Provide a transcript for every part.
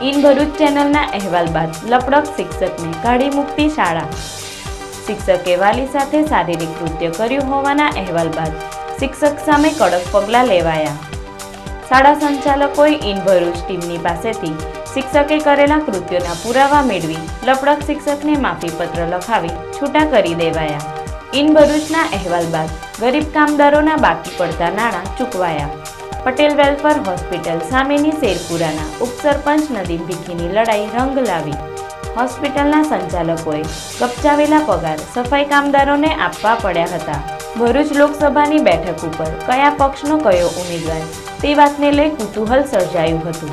इन भरूच चेनलना अहेवाल बाद लपड़क शिक्षकने काढी मुक्ति शाळा। शिक्षके वाली साथे शारीरिक कृत्य कर्युं होवाना अहेवाल बाद शिक्षक सामे कड़क पगला लेवाया। शाळा संचालकोए इन भरूच टीमनी पासेथी शिक्षके करेला कृत्योना पुरावा मेळवी लपड़क शिक्षकने माफीपत्र लखावी छूटा करी देवाया। इन भरूचना अहेवाल बाद गरीब कामदारोना बाकी पड़ता नाणां चूकवाया। पटेल वेलफेर होस्पिटल सामेनी शेरपुराना उपसरपंच नदीम भीखीनी लड़ाई रंग लावी। होस्पिટલના સંચાલકોએ કપચાવેલા પગાર સફાઈ કામદારોને આપવા પડ્યા હતા। ભરૂચ લોકસભાની બેઠક ઉપર કયા પક્ષનો કયો ઉમેદવાર તે વાતને લઈ કુતૂહલ સર્જાયું હતું।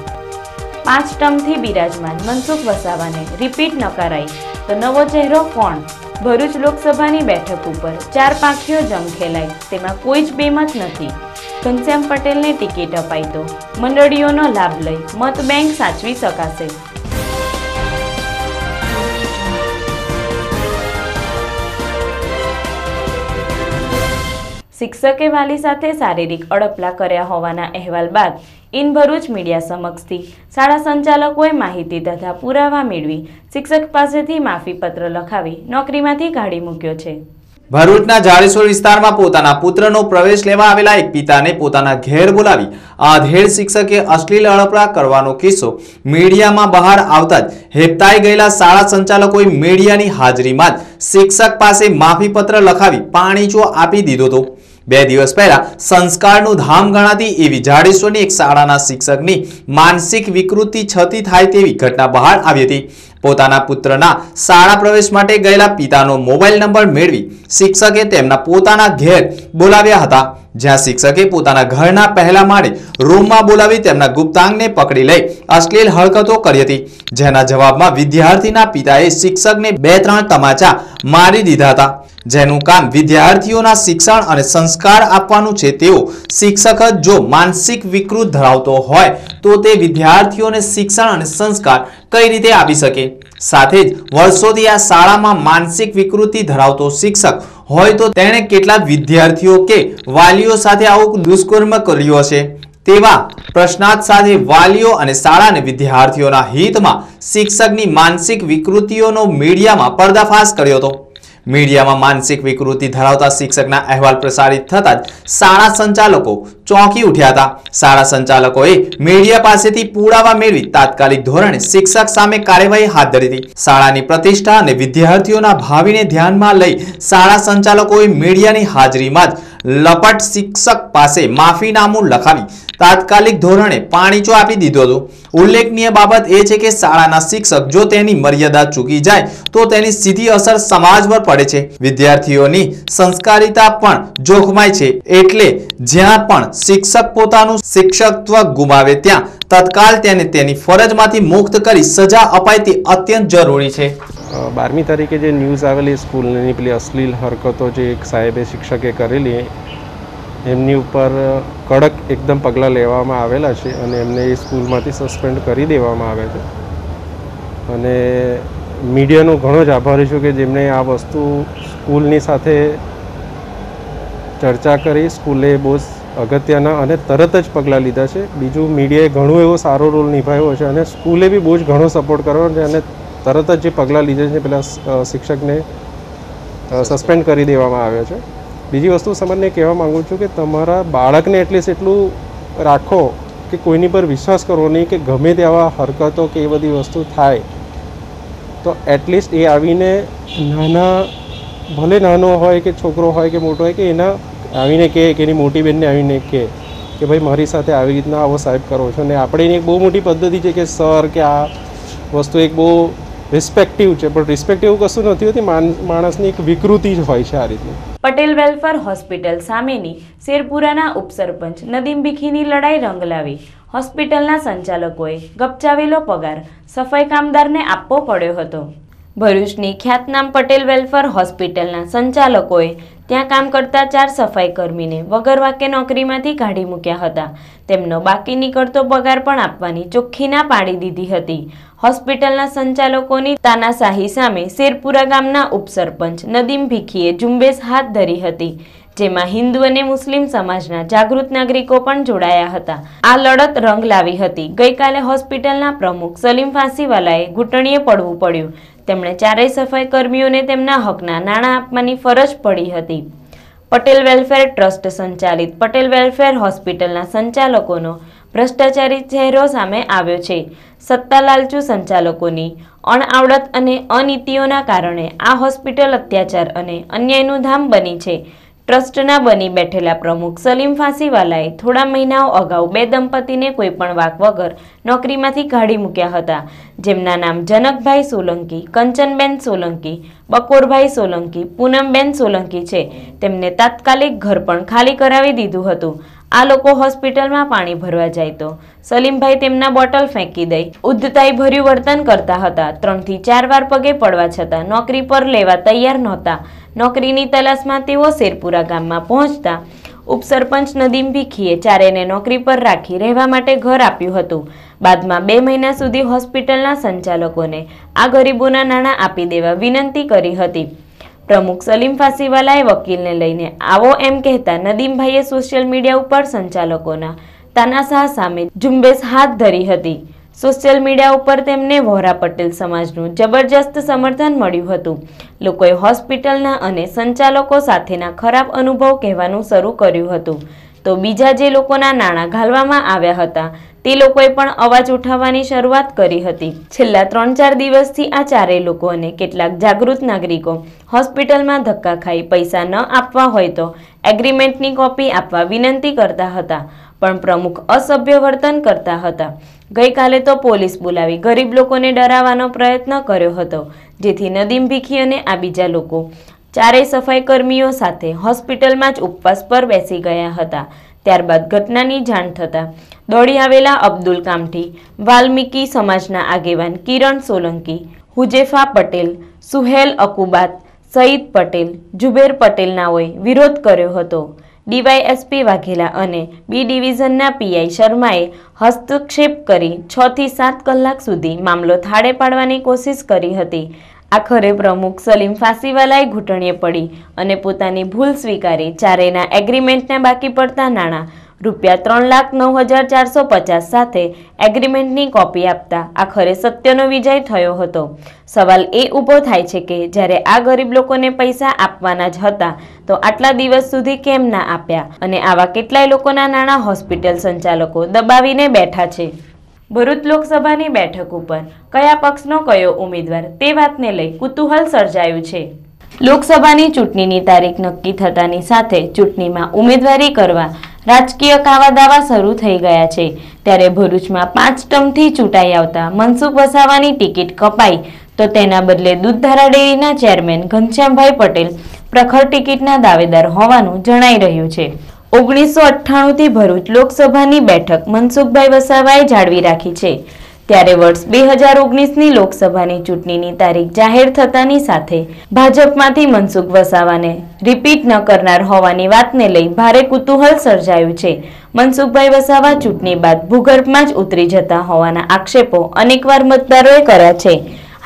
5 ટર્મથી બિરાજમાન મનસુખ વસાવાને રિપીટ નકારાઈ તો નવો ચહેરો કોણ? ભરૂચ લોકસભાની બેઠક ઉપર 4 પાંખીઓ જંગ ખેલાઈ, તેમાં કોઈ જ બેમત નથી। ઘનશ્યામ પટેલને ટિકિટ અપાઈ તો મંડળીઓનો લાભ લઈ મત બેંક સાચવી શકાશે। शिक्षके वाली साथे शारीरिक अड़पला कर्या होवाना अहेवाल बाद इन भरूच मीडिया समक्षथी शाळा संचालकोए माहिती तथा पुरावा मेळवी शिक्षक पासेथी माफीपत्र लखावी नौकरीमांथी काढी मूक्यो छे। ભરૂચના જાડેશ્વર વિસ્તારમાં પોતાના પુત્રનો પ્રવેશ લેવા આવેલા એક પિતાને પોતાના ઘેર બોલાવી આધેડ શિક્ષકે અશ્લીલ અડપલા કરવાનો કિસ્સો મીડિયામાં બહાર આવતા જ હેપતાઈ ગયેલા શાળા સંચાલકોએ મીડિયાની હાજરીમાં જ શિક્ષક પાસે માફીપત્ર લખાવી પાણીચો આપી દીધો હતો। 2 દિવસ પહેલા સંસ્કારનું ધામ ગણાતી એવી જાડેશ્વરની એક શાળાના શિક્ષકની માનસિક વિકૃતિ છતી થાય તેવી ઘટના બહાર આવી હતી। પોતાના પુત્રના શાળા પ્રવેશ માટે ગયેલા પિતાનો મોબાઈલ નંબર મેળવી શિક્ષકે તેમના પોતાના ઘેર બોલાવ્યા હતા, જ્યાં શિક્ષકે પોતાના ઘરના પહેલા માળે રૂમમાં બોલાવી તેમના ગુપ્તાંગને પકડી લઈ અશ્લીલ હરકતો કરી હતી, જેના જવાબમાં વિદ્યાર્થીના પિતાએ શિક્ષકને 2-3 તમાચા મારી દીધા હતા। જેનું કામ વિદ્યાર્થીઓના શિક્ષણ અને સંસ્કાર આપવાનું છે તેવો શિક્ષક જો માનસિક વિકૃત ધરાવતો હોય તો તે વિદ્યાર્થીઓને શિક્ષણ અને સંસ્કાર કઈ રીતે આપી શકે? સાથે જ વર્ષોથી આ શાળામાં માનસિક વિકૃતિ ધરાવતો શિક્ષક હોય તો તેણે કેટલા વિદ્યાર્થીઓ કે વાલીઓ સાથે આવું દુષ્કર્મ કર્યું હશે? તેવા પ્રશ્નાર્થ સાથે વાલીઓ અને શાળા અને વિદ્યાર્થીઓના હિતમાં શિક્ષકની માનસિક વિકૃતિઓનો મીડિયામાં પર્દાફાશ કર્યો હતો। મીડિયામાં માનસિક વિકૃતિ ધરાવતા શિક્ષકના અહેવાલ પ્રસારિત થતા જ શાળા સંચાલકો ચોંકી ઉઠ્યા હતા। શાળા સંચાલકોએ મીડિયા પાસેથી પુરાવા મેળવી તાત્કાલિક ધોરણે શિક્ષક સામે કાર્યવાહી હાથ ધરી હતી। શાળાની પ્રતિષ્ઠા અને વિદ્યાર્થીઓના ભાવિને ધ્યાનમાં લઈ શાળા સંચાલકોએ મીડિયાની હાજરીમાં જ લપટ શિક્ષક પાસે માફીનામું લખાવી તાત્કાલિક ધોરણે પાણીચો આપી દીધો હતો। ઉલ્લેખનીય બાબત એ છે કે શાળાના શિક્ષક જો તેની મર્યાદા ચૂકી જાય તો તેની સીધી અસર સમાજ પર પડે છે। વિદ્યાર્થીઓની સંસ્કારિતા પણ જોખમાય છે, એટલે જ્યાં પણ શિક્ષક પોતાનું શિક્ષકત્વ ગુમાવે ત્યાં તત્કાલ તેને તેની ફરજમાંથી મુક્ત કરી સજા અપાય તે અત્યંત જરૂરી છે। 12મી તારીખે જે ન્યૂઝ આવેલી સ્કૂલની પેલી અશ્લીલ હરકતો જે એક સાહેબે શિક્ષકે કરેલી એમની ઉપર કડક એકદમ પગલાં લેવામાં આવેલા છે અને એમને એ સ્કૂલમાંથી સસ્પેન્ડ કરી દેવામાં આવે છે। અને મીડિયાનો ઘણો જ આભારી છું કે જેમણે આ વસ્તુ સ્કૂલની સાથે ચર્ચા કરી, સ્કૂલે બહુ અગત્યના અને તરત જ પગલાં લીધા છે। બીજું, મીડિયાએ ઘણો એવો સારો રોલ નિભાવ્યો છે અને સ્કૂલે બી બહુ જ ઘણો સપોર્ટ કર્યો છે અને તરત જ જે પગલાં લીધા છે પેલા શિક્ષકને સસ્પેન્ડ કરી દેવામાં આવ્યો છે। બીજી વસ્તુ તમને કહેવા માગું છું કે તમારા બાળકને એટલીસ્ટ એટલું રાખો કે કોઈની પર વિશ્વાસ કરવો નહીં કે ગમે તેવા હરકતો કે એ બધી વસ્તુ થાય તો એટલીસ્ટ એ આવીને ભલે નાનો હોય કે છોકરો હોય કે મોટો હોય કે એના આવીને કહે કે એની મોટી બહેનને આવીને કહે કે ભાઈ મારી સાથે આવી રીતના આવો સાહેબ કરો છો। અને આપણે એની એક બહુ મોટી પદ્ધતિ છે કે સર કે આ વસ્તુ એક બહુ રિસ્પેક્ટિવ છે, પણ રિસ્પેક્ટ એવું કશું નથી હોતી, માણસની એક વિકૃતિ જ હોય છે આ રીતની। પટેલ વેલફેર હોસ્પિટલ સામેની શેરપુરાના ઉપસરપંચ નદીમ ભીખીની લડાઈ રંગ લાવી। હોસ્પિટલના સંચાલકોએ ગપચાવેલો પગાર સફાઈ કામદારને આપવો પડ્યો હતો। ભરૂચની ખ્યાતનામ પટેલ વેલફેર હોસ્પિટલના સંચાલકોએ ત્યાં કામ કરતા 4 સફાઈ કર્મીને વગર વાકે નોકરીમાંથી કાઢી મૂક્યા હતા। તેમનો બાકી નીકળતો પગાર પણ આપવાની ચોખ્ખી ના પાડી દીધી હતી। હોસ્પિટલના સંચાલકોની તાનાશાહી સામે શેરપુરા ગામના ઉપસરપંચ નદીમ ભીખીએ ઝુંબેશ હાથ ધરી હતી, જેમાં હિન્દુ અને મુસ્લિમ સમાજના જાગૃત નાગરિકો પણ જોડાયા હતા. આ લડત રંગ લાવી હતી. ગઈકાલે હોસ્પિટલના પ્રમુખ સલીમ ફાંસીવાલાએ ઘૂંટણીએ પડવું પડ્યું. તેમણે ચારેય સફાઈ કર્મીઓને તેમના હકના નાણાં આપવાની ફરજ પડી હતી. પટેલ વેલફેર ટ્રસ્ટ સંચાલિત પટેલ વેલફેર હોસ્પિટલના સંચાલકોનો ભ્રષ્ટાચારી ચહેરો સામે આવ્યો છે. સત્તા લાલચુ સંચાલકોની અણઆવડત અને અનીતિઓના કારણે આ હોસ્પિટલ અત્યાચાર અને અન્યાયનું ધામ બની છે. ટ્રસ્ટના બની બેઠેલા પ્રમુખ સલીમ ફાંસીવાલાએ થોડા મહિનાઓ અગાઉ બે દંપતીને કોઈપણ વાક વગર નોકરીમાંથી કાઢી મૂક્યા હતા, જેમના નામ જનકભાઈ સોલંકી, કંચનબેન સોલંકી, બકોરભાઈ સોલંકી, પૂનમબેન સોલંકી છે. તેમને તાત્કાલિક ઘર પણ ખાલી કરાવી દીધું હતું. આ લોકો હોસ્પિટલમાં પાણી ભરવા જાય તો સલીમભાઈ તેમના બોટલ ફેંકી દઈ ઉદ્ધતાઈ ભર્યું વર્તન કરતા હતા. 3 થી 4 વાર પગે પડવા છતાં નોકરી પર લેવા તૈયાર નહોતા. નોકરીની તલાશમાં તેઓ શેરપુરા ગામમાં પહોંચતા ઉપસરપંચ નદીમ ભીખીએ ચારેયને નોકરી પર રાખી રહેવા માટે ઘર આપ્યું હતું. બાદમાં 2 મહિના સુધી હોસ્પિટલના સંચાલકોને આ ગરીબોના નાણાં આપી દેવા વિનંતી કરી હતી. પ્રમુખ સલીમ ફાંસીવાલાએ વકીલને લઈને આવો એમ કહેતા નદીમભાઈએ સોશિયલ મીડિયા ઉપર સંચાલકોના તાનાશાહ સામે ઝુંબેશ હાથ ધરી હતી. સોશિયલ મીડિયા ઉપર તેમને વોરા પટેલ સમાજનું જબરજસ્ત સમર્થન મળ્યું હતું. લોકોએ હોસ્પિટલના અને સંચાલકો સાથેના ખરાબ અનુભવ કહેવાનું શરૂ કર્યું હતું. તો બીજા જે લોકોના નાણાં ઘાલવામાં આવ્યા હતા તે લોકોએ પણ અવાજ ઉઠાવવાની શરૂઆત કરી હતી. છેલ્લા 3-4 દિવસથી આ ચારેય લોકો અને કેટલાક જાગૃત નાગરિકો હોસ્પિટલમાં ધક્કા ખાઈ પૈસા ન આપવા હોય તો એગ્રીમેન્ટની કોપી આપવા વિનંતી કરતા હતા, પણ પ્રમુખ અસભ્ય વર્તન કરતા હતા. ગઈકાલે તો પોલીસ બોલાવી ગરીબ લોકોને ડરાવવાનો પ્રયત્ન કર્યો હતો, જેથી નદીમ ભીખી અને આ બીજા લોકો ચારેય સફાઈ કર્મીઓ સાથે હોસ્પિટલમાં જ ઉપવાસ પર બેસી ગયા હતા. ત્યારબાદ ઘટનાની જાણ થતાં દોડી આવેલા અબ્દુલ કામઠી, વાલ્મીકી સમાજના આગેવાન કિરણ સોલંકી, હુજેફા પટેલ, સુહેલ અકુબાત, સઈદ પટેલ, જુબેર પટેલનાઓએ વિરોધ કર્યો હતો. ડીવાયએસપી વાઘેલા અને બી ડિવિઝનના પીઆઈ શર્માએ હસ્તક્ષેપ કરી 6 થી 7 કલાક સુધી મામલો થાળે પાડવાની કોશિશ કરી હતી. આખરે પ્રમુખ સલીમ ફાંસીવાલાએ ઘૂંટણીએ પડી અને પોતાની ભૂલ સ્વીકારી ચારેયના એગ્રીમેન્ટના બાકી પડતા નાણાં ₹3,09,450 સાથે એગ્રીમેન્ટની કોપી આપતા આખરે સત્યનો વિજય થયો હતો. સવાલ એ ઊભો થાય છે કે જ્યારે આ ગરીબ લોકોને પૈસા આપવાના જ હતા તો આટલા દિવસ સુધી કેમ ના આપ્યા, અને આવા કેટલાય લોકોના નાણાં હોસ્પિટલ સંચાલકો દબાવીને બેઠા છે. ભરૂચ લોકસભાની બેઠક ઉપર કયા પક્ષનો કયો ઉમેદવાર તે વાતને લઈ કુતૂહલ સર્જાયું છે. લોકસભાની ચૂંટણીની તારીખ નક્કી થતાની સાથે ચૂંટણીમાં ઉમેદવારી કરવા રાજકીય કાવાદાવા શરૂ થઈ ગયા છે. ત્યારે ભરૂચમાં 5 ટર્મથી ચૂંટાઈ આવતા મનસુખ વસાવાની ટિકિટ કપાઈ તો તેના બદલે દૂધધારા ડેરીના ચેરમેન ઘનશ્યામભાઈ પટેલ પ્રખર ટિકિટના દાવેદાર હોવાનું જણાઈ રહ્યું છે. 1998થી ભરૂચ લોકસભાની બેઠક મનસુખભાઈ વસાવાએ જાળવી રાખી છે. ત્યારે વર્ષ 2019ની લોકસભાની ચૂંટણીની તારીખ જાહેર થતાની સાથે ભાજપમાંથી મનસુખ વસાવાને રિપીટ ન કરનાર હોવાની વાતને લઈ ભારે કુતૂહલ સર્જાયું છે. મનસુખભાઈ વસાવા ચૂંટણી બાદ ભૂગર્ભમાં જ ઉતરી જતા હોવાના આક્ષેપો અનેકવાર મતદારોએ કર્યા છે.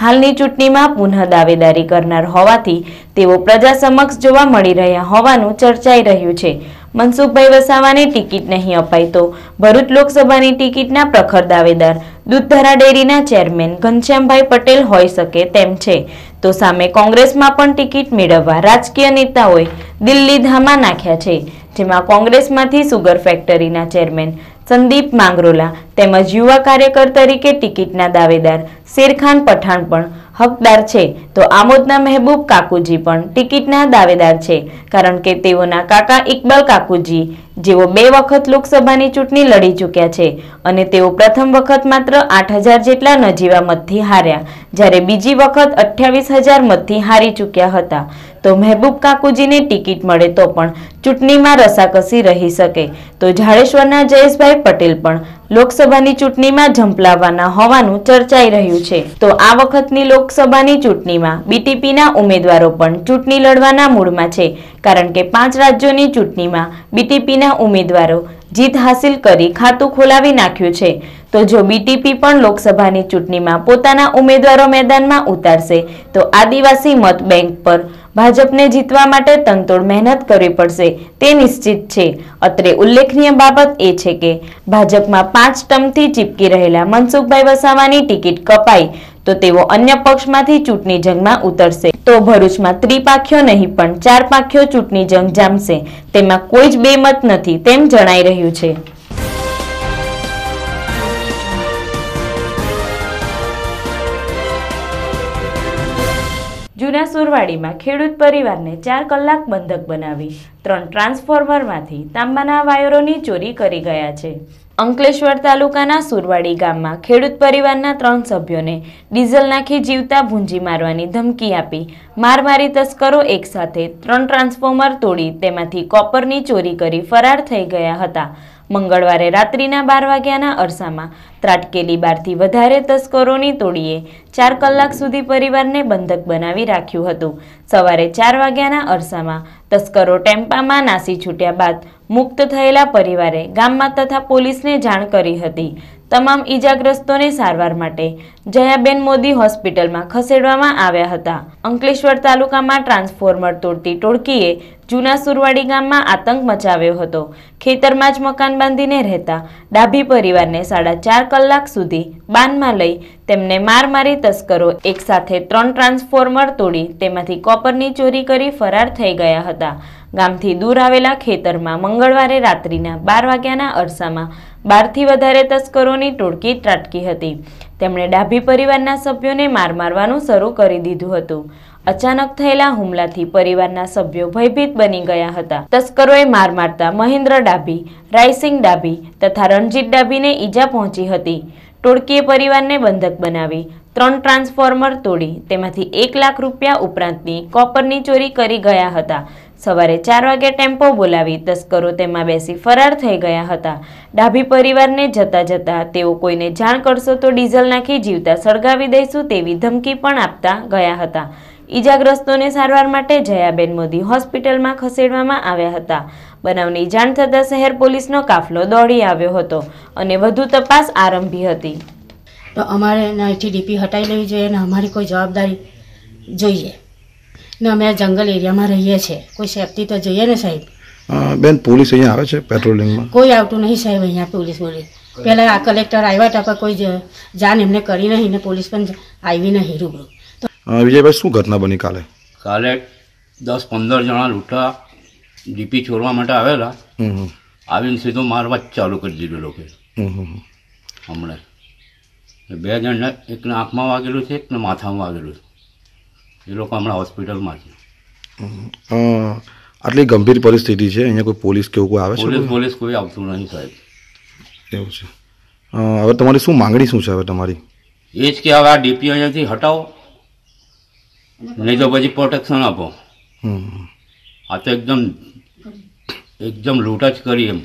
હાલની ચૂંટણીમાં પુનઃ દાવેદારી કરનાર હોવાથી તેઓ પ્રજા સમક્ષ જોવા મળી રહ્યા હોવાનું ચર્ચાઈ રહ્યું છે. મનસુખભાઈ વસાવાને ટિકિટ નહીં અપાય તો ભરૂચ લોકસભાની ટિકિટના પ્રખર દાવેદાર દૂધધારા ડેરીના ચેરમેન ઘનશ્યામભાઈ પટેલ હોઈ શકે તેમ છે. તો સામે કોંગ્રેસમાં પણ ટિકિટ મેળવવા રાજકીય નેતાઓએ દિલ્હી ધામા નાખ્યા છે, જેમાં કોંગ્રેસમાંથી સુગર ફેક્ટરીના ચેરમેન સંદીપ માંગરોલા તેમજ યુવા કાર્યકર તરીકે ટિકિટના દાવેદાર શેરખાન પઠાણ પણ હકદાર છે. તો આમોદના મહેબૂબ કાકુજી પણ ટિકિટના દાવેદાર છે, કારણ કે તેઓના કાકા ઇકબાલ કાકુજી જેઓ 2 વખત લોકસભાની ચૂંટણી લડી ચૂક્યા છે અને તેઓ પ્રથમ વખત માત્ર 8,000 જેટલા નજીવા મતથી હાર્યા, જ્યારે બીજી વખત 28,000 મતથી હારી ચૂક્યા હતા. તો મહેબૂબ કાકુજીને ટિકિટ મળે તો પણ ચૂંટણીમાં રસાકસી રહી શકે. તો ઝાડેશ્વરના જયેશભાઈ પટેલ પણ લોકસભાની ચૂંટણીમાં ઝંપલાવવાના હોવાનું ચર્ચાઈ રહ્યું છે. તો આ વખતની લોકસભાની ચૂંટણીમાં બીટીપીના ઉમેદવારો પણ ચૂંટણી લડવાના મૂડમાં છે, કારણ કે 5 રાજ્યોની ચૂંટણીમાં બીટીપીના ઉમેદવારો જીત હાસિલ કરી ખાતું ખોલાવી નાખ્યું છે. તો તો જો બીટીપી પણ લોકસભાની ચૂંટણીમાં પોતાના ઉમેદવારો મેદાનમાં ઉતારશે તો આદિવાસી મત બેંક પર ભાજપને જીતવા માટે તનતોડ મહેનત કરવી પડશે તે નિશ્ચિત છે. અત્રે ઉલ્લેખનીય બાબત એ છે કે ભાજપમાં 5 ટર્મથી ચીપકી રહેલા મનસુખભાઈ વસાવાની ટિકિટ કપાઈ તો તેઓ અન્ય પક્ષમાંથી ચૂંટણી જંગમાં ઉતરશે. તો ભરૂચમાં ત્રિપાખ્યો નહીં પણ 4 પાખ્યો ચૂંટણી જંગ જામશે. તેમાં કોઈ જ બેમત નથી તેમ જણાઈ રહ્યું છે. જૂના સુરવાડીમાં ખેડૂત પરિવારને 4 કલાક બંધક બનાવી 3 ટ્રાન્સફોર્મરમાંથી તાંબાના વાયરોની ચોરી કરી ગયા છે. અંકલેશ્વર તાલુકાના સુરવાડી ગામમાં ખેડૂત પરિવારના 3 સભ્યોને ડીઝલ નાખી જીવતા ભૂંજી મારવાની ધમકી આપી મારી તસ્કરો એકસાથે 3 ટ્રાન્સફોર્મર તોડી તેમાંથી કોપરની ચોરી કરી ફરાર થઈ ગયા હતા. મંગળવારે રાત્રિના 12 વાગ્યાના અરસામાં ત્રાટકેલી 12 થી વધારે તસ્કરોની ટોળીએ 4 કલાક સુધી પરિવારને બંધક બનાવી રાખ્યું હતું. સવારે 4 વાગ્યાના અરસામાં તસ્કરો ટેમ્પામાં નાસી છૂટ્યા બાદ મુક્ત થયેલા પરિવારે ગામમાં તથા પોલીસને જાણ કરી હતી. તમામ ઈજાગ્રસ્તોને સારવાર માટે જયાબેન મોદી હોસ્પિટલમાં ખસેડવામાં આવ્યા હતા. અંકલેશ્વર તાલુકામાં ટ્રાન્સફોર્મર તોડતી ટોળકીએ જૂના સુરવાડી ગામમાં આતંક મચાવ્યો હતો. ખેતરમાં જ મકાન બાંધીને રહેતા ડાભી પરિવારને 4.5 કલાક સુધી બાનમાં લઈ તેમને મારી તસ્કરો એકસાથે 3 ટ્રાન્સફોર્મર તોડી તેમાંથી કોપરની ચોરી કરી ફરાર થઈ ગયા હતા. ગામથી દૂર આવેલા ખેતરમાં મંગળવારે રાત્રિના 12 વાગ્યાના અરસામાં 12 થી વધારે તસ્કરોની ટોળકી ત્રાટકી હતી. તેમણે ડાભી પરિવારના સભ્યોને મારવાનું શરૂ કરી દીધું હતું. અચાનક થયેલા હુમલાથી પરિવારના સભ્યો ભયભીત બની ગયા હતા. તસ્કરોએ મારતા મહેન્દ્ર ડાભી, રાયસિંગ ડાભી તથા રણજીત ડાભીને ઈજા પહોંચી હતી. ટોળકીએ પરિવારને બંધક બનાવી 3 ટ્રાન્સફોર્મર તોડી તેમાંથી 1 લાખ રૂપિયા ઉપરાંતની કોપરની ચોરી કરી ગયા હતા. સવારે 4 વાગે ટેમ્પો બોલાવી તસ્કરો તેમાં બેસી ફરાર થઈ ગયા હતા. ડાભી પરિવારને જતા તેઓ કોઈને જાણ કરશો તો ડીઝલ નાખી જીવતા સળગાવી દઈશું તેવી ધમકી પણ આપતા ગયા હતા. ઈજાગ્રસ્તોને સારવાર માટે જયાબેન મોદી હોસ્પિટલમાં ખસેડવામાં આવ્યા હતા. બનાવની જાણ થતાં શહેર પોલીસનો કાફલો દોડી આવ્યો હતો અને વધુ તપાસ આરંભી હતી. તો અમારે અહીંથી ડીપી હટાવી લેવી જોઈએ અને અમારી કોઈ જવાબદારી જોઈએ ને અમે જંગલ એરિયામાં રહીએ છીએ. કોઈ સેફટી તો જોઈએ ને સાહેબ. બેન પોલીસ અહીંયા આવે છે પેટ્રોલિંગમાં? કોઈ આવતું નહીં સાહેબ અહીંયા પોલીસ. પહેલાં આ કલેક્ટર આવ્યા હતા પણ કોઈ જાણ એમને કરી નહીં ને પોલીસ પણ આવી નહીં રૂબરૂ. વિજયભાઈ શું ઘટના બની કાલે? કાલે 10-15 જણા લૂંટા ડીપી ચોરવા માટે આવેલા. આવીને સીધો મારવા જ ચાલુ કરી દીધું લોકો. હમણાં 2 જણને એકને આંખમાં વાગેલું છે, એકને માથામાં વાગેલું છે. એ લોકો હમણાં હોસ્પિટલમાં છે. આટલી ગંભીર પરિસ્થિતિ છે, અહીંયા કોઈ પોલીસ કે એવું કોઈ આવે છે? પોલીસ કોઈ આવતું નહીં સાહેબ. એવું છે. હવે તમારી શું માંગણી શું છે? હવે તમારી એ જ કે હવે આ ડીપી અહીંયાથી હટાવો, નહીં તો પછી પ્રોટેક્શન આપો. આ તો એકદમ લૂંટ જ કરી એમ.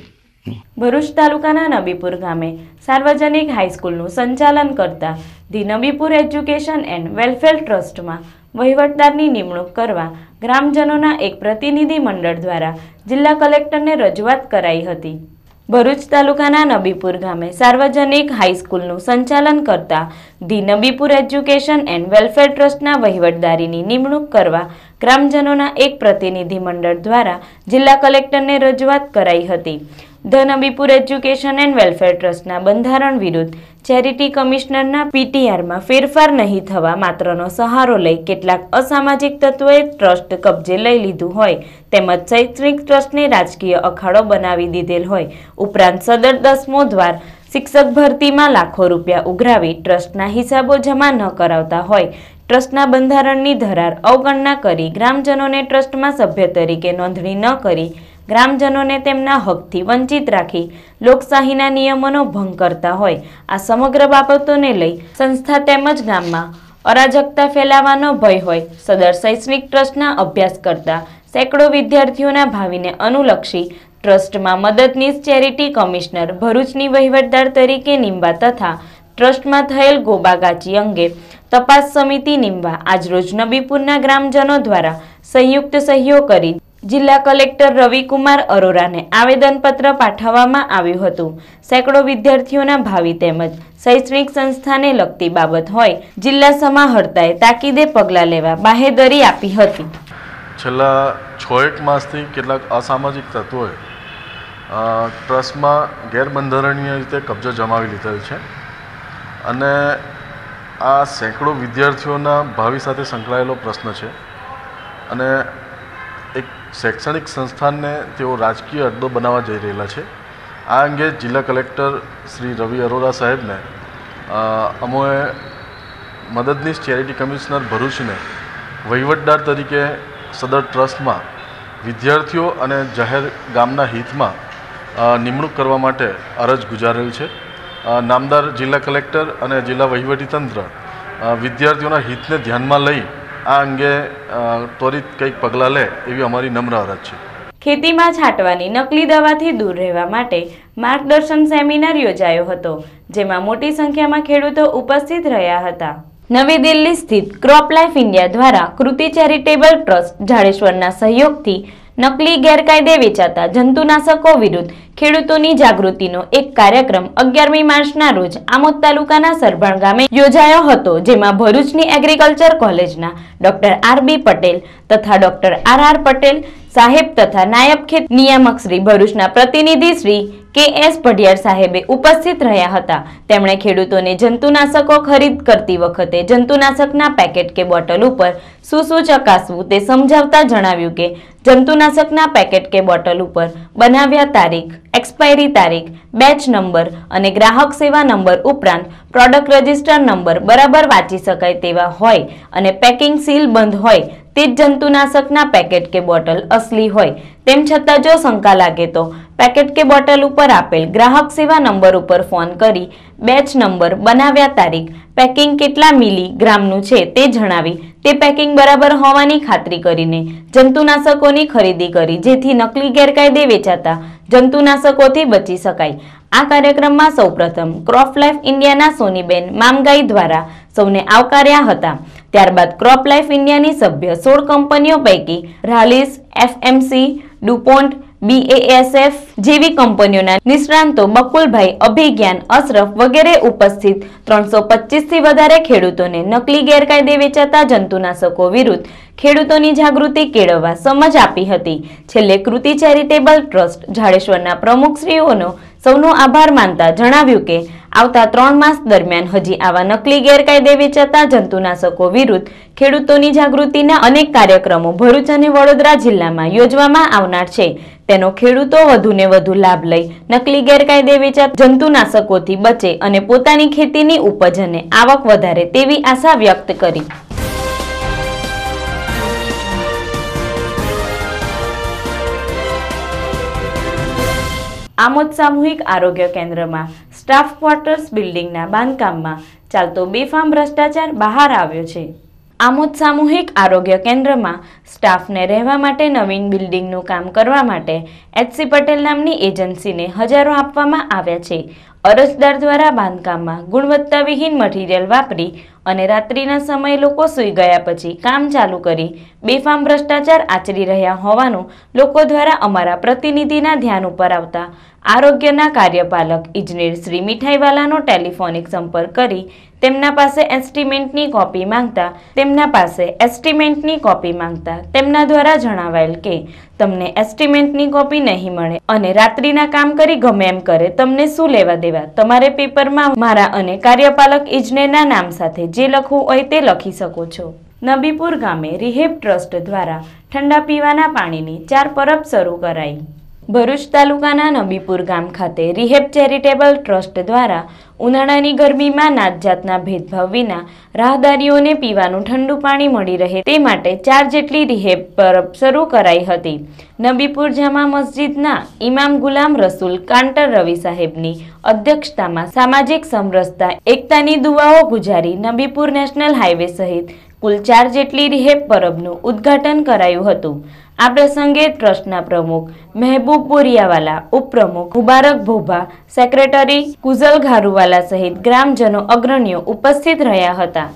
ભરૂચ તાલુકાના નબીપુર ગામે સાર્વજનિક હાઈસ્કૂલનું સંચાલન કરતા the Nabipur education and welfare ટ્રસ્ટમાં વહીવટદારની નિમણૂક કરવા ગ્રામજનોના એક પ્રતિનિધિ મંડળ દ્વારા જિલ્લા કલેક્ટરને રજૂઆત કરાઈ હતી. ભરૂચ તાલુકાના નબીપુર ગામે સાર્વજનિક હાઈસ્કૂલનું સંચાલન કરતા the Nabipur education and welfare ટ્રસ્ટના વહીવટદારીની નિમણૂક કરવા ગ્રામજનોના એક પ્રતિનિધિ મંડળ દ્વારા જિલ્લા કલેક્ટરને રજૂઆત કરાઈ હતી. The Nabipur education and welfare ટ્રસ્ટના બંધારણ વિરુદ્ધ ચેરિટી કમિશનરના પીટીઆરમાં ફેરફાર નહીં થવા માત્રનો સહારો લઈ કેટલાક અસામાજિક તત્વોએ ટ્રસ્ટ કબજે લઈ લીધું હોય તેમજ શૈક્ષણિક ટ્રસ્ટને રાજકીય અખાડો બનાવી દીધેલ હોય, ઉપરાંત સદર 10મો દ્વાર શિક્ષક ભરતીમાં લાખો રૂપિયા ઉઘરાવી ટ્રસ્ટના હિસાબો જમા ન કરાવતા હોય, ટ્રસ્ટના બંધારણની ધરાર અવગણના કરી ગ્રામજનોને ટ્રસ્ટમાં સભ્ય તરીકે નોંધણી ન કરી ગ્રામજનોને તેમના હકથી વંચિત રાખી લોકશાહીના નિયમોનો ભંગ કરતા હોય, આ સમગ્ર બાબતોને લઈ સંસ્થા તેમજ ગામમાં અરાજકતા ફેલાવાનો ભય હોય, સદર શૈક્ષણિક ટ્રસ્ટના અભ્યાસ કરતા સેંકડો વિદ્યાર્થીઓના ભાવિને અનુલક્ષી ટ્રસ્ટમાં મદદનીશ ચેરિટી કમિશનર ભરૂચની વહીવટદાર તરીકે નીમવા તથા ટ્રસ્ટમાં થયેલ ગોબાગાચી અંગે તપાસ સમિતિ નીમવા આજરોજ નબીપુરના ગ્રામજનો દ્વારા સંયુક્ત સહીઓ કરી જિલ્લા કલેક્ટર રવિકુમાર અરોરાને આવેદનપત્ર પાઠવવામાં આવ્યું હતું. સેંકડો વિદ્યાર્થીઓના ભાવિ તેમજ શૈક્ષણિક સંસ્થાને લગતી બાબત હોય જિલ્લા સમાહર્તાએ તાકીદે પગલાં લેવા બાહેધરી આપી હતી. છેલ્લા 6-1 માસથી કેટલાક અસામાજિક તત્વોએ ટ્રસ્ટમાં ગેરબંધારણીય રીતે કબજો જમાવી લીધેલ છે અને આ સેંકડો વિદ્યાર્થીઓના ભાવિ સાથે સંકળાયેલો પ્રશ્ન છે અને એક શૈક્ષણિક સંસ્થાનને તેઓ રાજકીય અડ્ડો બનાવવા જઈ રહેલા છે. આ અંગે જિલ્લા કલેક્ટર શ્રી રવિ અરોરા સાહેબને અમોએ મદદનીશ ચેરિટી કમિશનર ભરૂચને વહીવટદાર તરીકે સદર ટ્રસ્ટમાં વિદ્યાર્થીઓ અને જાહેર ગામના હિતમાં નિમણૂક કરવા માટે અરજ ગુજારેલ છે. નામદાર જિલ્લા કલેક્ટર અને જિલ્લા વહીવટીતંત્ર વિદ્યાર્થીઓના હિતને ધ્યાનમાં લઈ આ અંગે ત્વરિત કંઈક પગલાં લે એવી અમારી નમ્ર અરજ છે. ખેતીમાં છાંટવાની નકલી દવાથી દૂર રહેવા માટે માર્ગદર્શન સેમિનાર યોજાયો હતો, જેમાં મોટી સંખ્યામાં ખેડૂતો ઉપસ્થિત રહ્યા હતા. નવી દિલ્હી સ્થિત ક્રોપ લાઈફ ઇન્ડિયા દ્વારા કૃતિ ચેરિટેબલ ટ્રસ્ટ જાડેશ્વરના સહયોગથી નકલી ગેરકાયદે વેચાતા જંતુનાશકો વિરુદ્ધ ખેડૂતોની જાગૃતિનો એક કાર્યક્રમ 11મી માર્ચના રોજ આમોદ તાલુકાના સરભાણ ગામે યોજાયો હતો, જેમાં ભરૂચની એગ્રીકલ્ચર કોલેજના ડોક્ટર આર.બી. પટેલ તથા ડોક્ટર આર.આર. પટેલ સાહેબ તથા નાયબ ખેત નિયામક શ્રી ભરૂચના પ્રતિનિધિ શ્રી કે.એસ. પઢિયાર સાહેબે ઉપસ્થિત રહ્યા હતા. તેમણે ખેડૂતોને જંતુનાશકો ખરીદ કરતી વખતે જંતુનાશકના પેકેટ કે બોટલ ઉપર શું ચકાસવું તે સમજાવતા જણાવ્યું કે જંતુનાશકના પેકેટ કે બોટલ ઉપર બનાવ્યા તારીખ, એક્સપાયરી તારીખ, બેચ નંબર અને ગ્રાહક સેવા નંબર ઉપરાંત પ્રોડક્ટ રજિસ્ટર નંબર બરાબર વાંચી શકાય તેવા હોય અને પેકિંગ સીલ બંધ હોય તે જ જંતુનાશકના પેકેટ કે બોટલ અસલી હોય. તેમ છતાં જો શંકા લાગે તો પેકેટ કે બોટલ ઉપર આપેલ ગ્રાહક સેવા નંબર ઉપર ફોન કરી બેચ નંબર, બનાવ્યા તારીખ, પેકિંગ કેટલા મિલીગ્રામનું છે તે જણાવી તે પેકિંગ બરાબર હોવાની ખાતરી કરીને જંતુનાશકોની ખરીદી કરી, જેથી નકલી ગેરકાયદે વેચાતા જંતુનાશકોથી બચી શકાય. આ કાર્યક્રમમાં સૌપ્રથમ ક્રોપ લાઈફ ઇન્ડિયાના સોનીબેન મામગાઈ દ્વારા સૌને આવકાર્યા હતા. ત્યારબાદ ક્રોપ લાઈફ ઇન્ડિયાની સભ્ય 16 કંપનીઓ પૈકી રાલિસ, એફએમસી, ડુપોન્ટ, BASF જેવી કંપનીઓના નિષ્ણાંતો બકુલભાઈ, અભિજ્ઞાન, અશરફ વગેરે ઉપસ્થિત 325થી વધારે ખેડૂતોને નકલી ગેરકાયદે વેચાતા જંતુનાશકો વિરુદ્ધ ખેડૂતોની જાગૃતિ કેળવવા સમજ આપી હતી. છેલ્લે કૃતિ ચેરિટેબલ ટ્રસ્ટ જાડેશ્વરના પ્રમુખશ્રીઓનો સૌનો આભાર માનતા જણાવ્યું કે આવતા 3 માસ દરમિયાન હજી આવા નકલી ગેરકાયદે વેચાતા જંતુનાશકો વિરુદ્ધ ખેડૂતોની જાગૃતિના અનેક કાર્યક્રમો ભરૂચ અને વડોદરા જિલ્લામાં યોજવામાં આવનાર છે. તેનો ખેડૂતો વધુને વધુ લાભ લઈ નકલી ગેરકાયદે વેચાતા જંતુનાશકોથી બચે અને પોતાની ખેતીની ઉપજ અને આવક વધારે તેવી આશા વ્યક્ત કરી. આમોદ સામૂહિક આરોગ્ય કેન્દ્રમાં સ્ટાફ ક્વાર્ટર્સ બિલ્ડિંગના બાંધકામમાં ચાલતો બેફામ ભ્રષ્ટાચાર બહાર આવ્યો છે. આમોદ સામૂહિક આરોગ્ય કેન્દ્રમાં સ્ટાફને રહેવા માટે નવીન બિલ્ડિંગનું કામ કરવા માટે એચ.સી. પટેલ નામની એજન્સીને હજારો આપવામાં આવ્યા છે. અરજદાર દ્વારા બાંધકામમાં ગુણવત્તાવિહીન મટીરીયલ વાપરી અને રાત્રિના સમયે લોકો સૂઈ ગયા પછી કામ ચાલુ કરી બેફામ ભ્રષ્ટાચાર આચરી રહ્યા હોવાનું લોકો દ્વારા અમારા પ્રતિનિધિના ધ્યાન ઉપર આવતા આરોગ્યના કાર્યપાલક ઇજનેર શ્રી મીઠાઈવાલાનો ટેલિફોનિક સંપર્ક કરી તેમના પાસે એસ્ટિમેટની કોપી માંગતા તેમના દ્વારા જણાવાયેલ કે તમને એસ્ટિમેટની કોપી નહીં મળે અને રાત્રિના કામ કરી ગમે એમ કરે, તમને શું લેવા દેવા, તમારે પેપરમાં મારા અને કાર્યપાલક ઇજનેરના નામ સાથે જે લખવું હોય તે લખી શકો છો. નબીપુર ગામે રિહેબ ટ્રસ્ટ દ્વારા ઠંડા પીવાના પાણીની 4 પરબ શરૂ કરાઈ. ભરૂચ તાલુકાના નબીપુર ગામ ખાતે રિહેબ ચેરિટેબલ ટ્રસ્ટ દ્વારા ઉનાળાની ગરમીમાં નાતજાતના ભેદભાવ વિના રાહદારીઓને પીવાનું ઠંડુ પાણી મળી રહે તે માટે 4 જેટલી રિહેબ પરબ શરૂ કરાઈ હતી. નબીપુર જામા મસ્જિદના ઇમામ ગુલામ રસૂલ કાંટર રવિ સાહેબની અધ્યક્ષતામાં સામાજિક સમરસતા એકતાની દુઆઓ ગુજારી નબીપુર નેશનલ હાઈવે સહિત કુલ 4 જેટલી રિહેબ પરબનું ઉદ્ઘાટન કરાયું હતું. આ પ્રસંગે ટ્રસ્ટના પ્રમુખ મહેબૂબ બોરિયાવાલા, ઉપપ્રમુખ મુબારક ભોભા, સેક્રેટરી કુઝલ ઘારુવાલા સહિત ગ્રામજનો અગ્રણીઓ ઉપસ્થિત રહ્યા હતા.